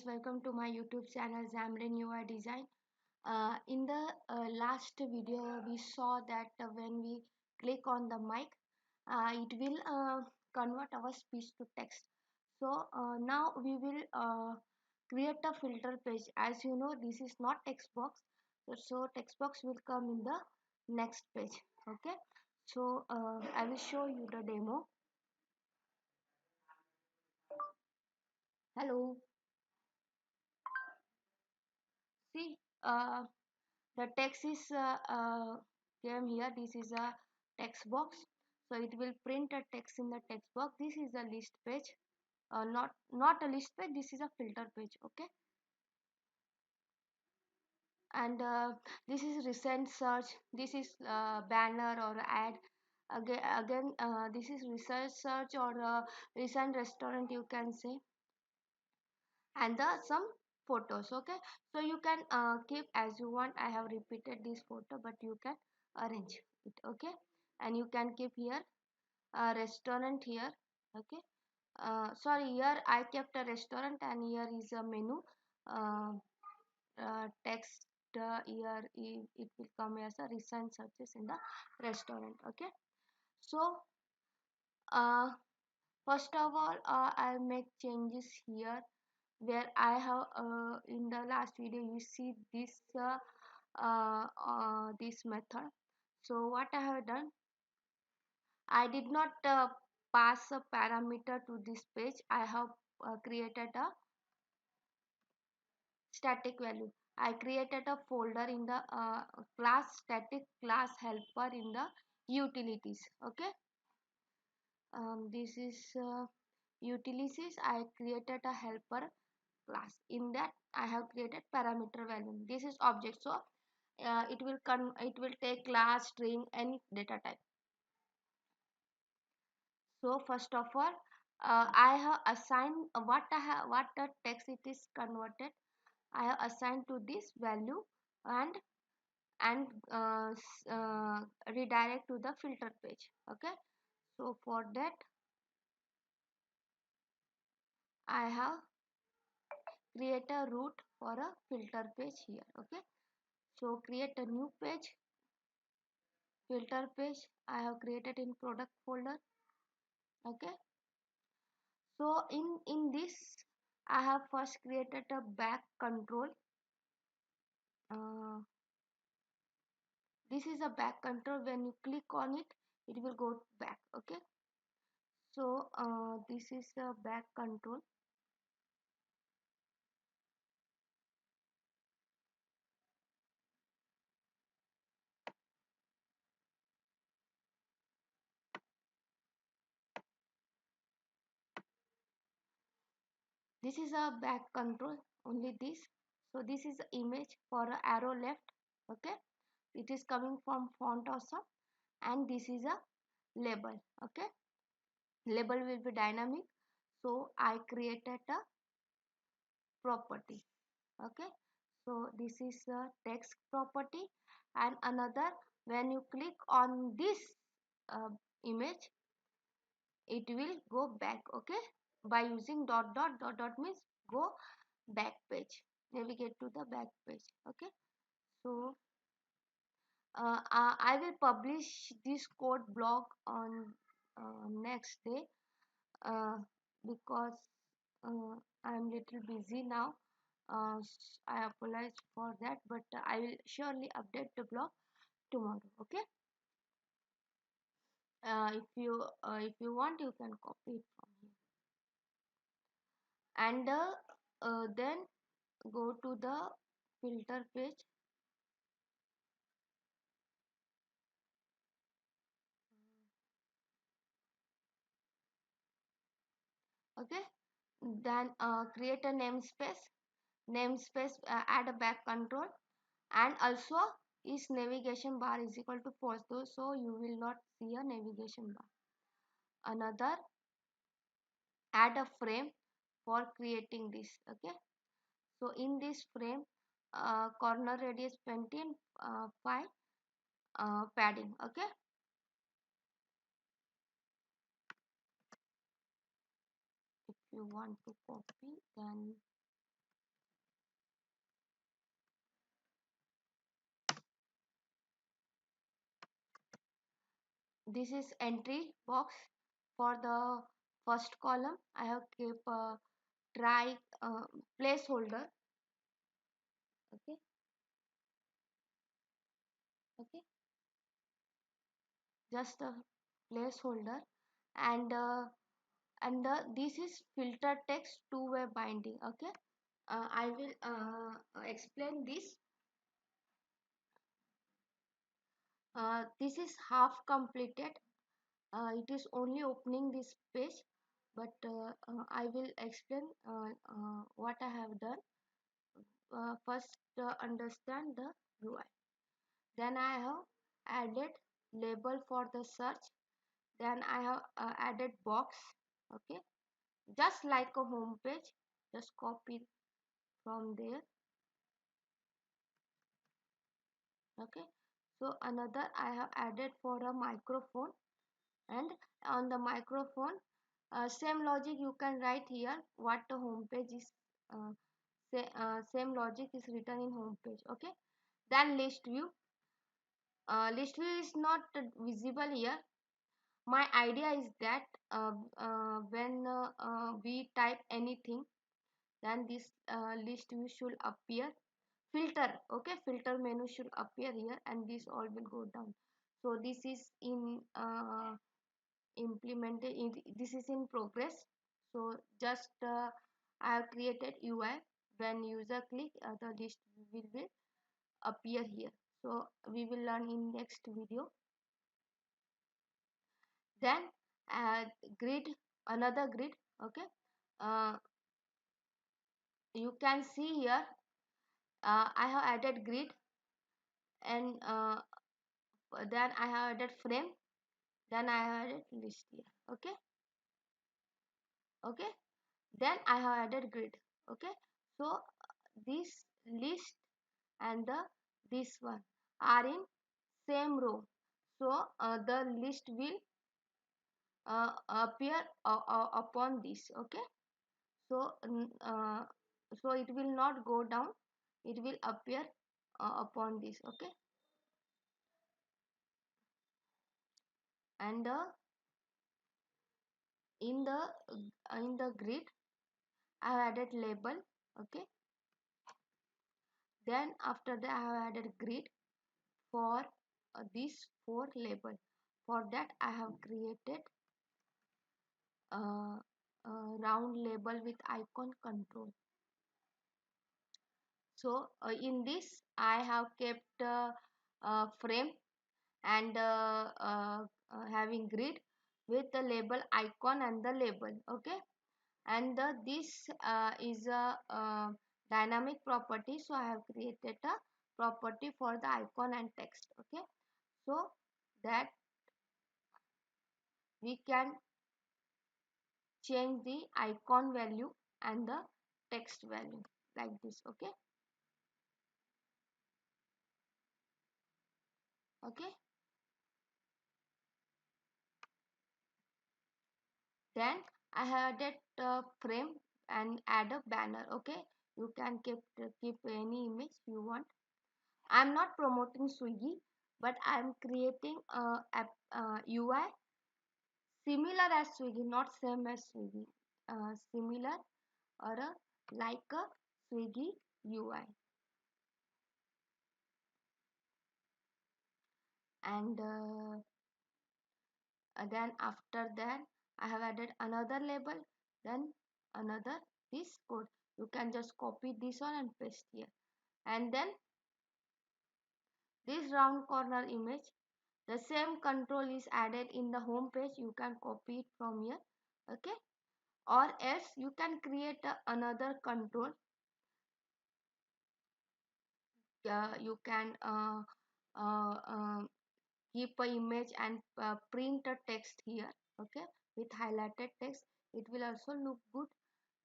welcome to my YouTube channel Xamarin UI Design. In the last video, we saw that when we click on the mic, it will convert our speech to text. So now we will create a filter page. As you know, this is not text box, so text box will come in the next page. Okay, so I will show you the demo. Hello, see. The text is came here. This is a text box, so it will print a text in the text box. This is a list page, not a list page. This is a filter page. Okay, and this is recent search. This is banner or ad. Again, this is research search or recent restaurant, you can say, and the some photos. Okay, so you can keep as you want. I have repeated this photo, but you can arrange it. Okay, and you can keep here a restaurant here. Okay, sorry, here I kept a restaurant and here is a menu. uh, Text here it will come as a recent searches in the restaurant. Okay, so uh, first of all, I'll make changes here where I have in the last video you see this method. So what I have done, I did not pass a parameter to this page. I have created a static value. I created a folder in the class static class helper in the utilities. Okay, this is utilities. I created a helper class. In that I have created parameter value. This is object, so it will take class, string, any data type. So first of all, I have assigned what the text it is converted. I have assigned to this value and redirect to the filter page. Okay, so for that I have create a route for a filter page here. Okay, so create a new page, filter page. I have created in product folder. Okay, so in this I have first created a back control. uh, this is a back control. When you click on it, it will go back. Okay, so this is a back control. This is a back control, only this. So this is the image for a arrow left. Okay, it is coming from font awesome, and this is a label. Okay, label will be dynamic, so I created a property. Okay, so this is a text property, and another, when you click on this uh, image, it will go back. Okay, by using dot dot dot dot means go back page, navigate to the back page. Okay, so I will publish this code blog on next day, uh, because uh, I'm little busy now. I apologize for that, but I will surely update the blog tomorrow. Okay, if you want, you can copy it from here, and then go to the filter page. Okay, then create a namespace, add a back control, and also is navigation bar is equal to false, though, so you will not see a navigation bar. Another, add a frame for creating this. Okay, so in this frame, corner radius 20 and 5 padding. Okay, if you want to copy, then this is entry box. For the first column I have kept a try placeholder. Okay, okay, just a placeholder. And this is filter text two-way binding. Okay, I will explain this. This is half completed. It is only opening this page, but I will explain what I have done. First, understand the UI. Then I have added label for the search. Then I have added box. Okay, just like a home page. Just copy from there. Okay, so another I have added for a microphone, and on the microphone same logic you can write here what the home page is. uh, Same logic is written in home page. Okay, then list view. List view is not visible here. My idea is that when we type anything, then this list view should appear. Filter, okay, filter menu should appear here, and this all will go down. So this is in implemented in, this is in progress. So just I have created UI. When user click, the list will appear here. So we will learn in next video. Then grid, another grid. Okay, uh, you can see here I have added grid, and then I have added frame, then I have added list here. Okay, okay, then I have added grid. Okay, so this list and this one are in same row. So the list will appear upon this. Okay, so so it will not go down, it will appear upon this. Okay, and in the grid I have added label. Okay, then after that I have added grid for these four label. For that I have created uh, round label with icon control. So in this I have kept frame and having grid with the label icon and the label. Okay, and this is a dynamic property, so I have created a property for the icon and text. Okay, so that we can change the icon value and the text value like this. Okay, okay, then I have added frame and add a banner. Okay, you can keep any image you want. I'm not promoting Swiggy, but I'm creating a app, UI similar as Swiggy, not same as Swiggy, similar or like a Swiggy UI. And then after that I have added another label, then another this code. You can just copy this one and paste here. And then this round corner image, the same control is added in the home page. You can copy it from here. Okay, or else you can create another control. You can uh, uh, keep a image and print a text here. Okay, with highlighted text, it will also look good.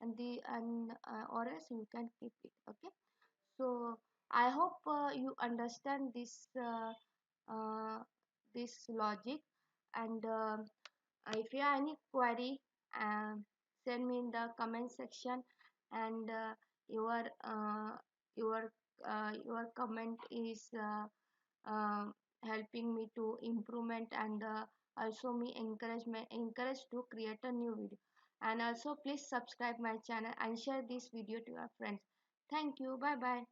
And the and or else you can keep it. Okay, so I hope you understand uh, this logic. And if you have any query, send me in the comment section. And your uh, your your comment is helping me to improvement and also me encouraged to create a new video. And also please subscribe my channel and share this video to your friends. Thank you. Bye bye.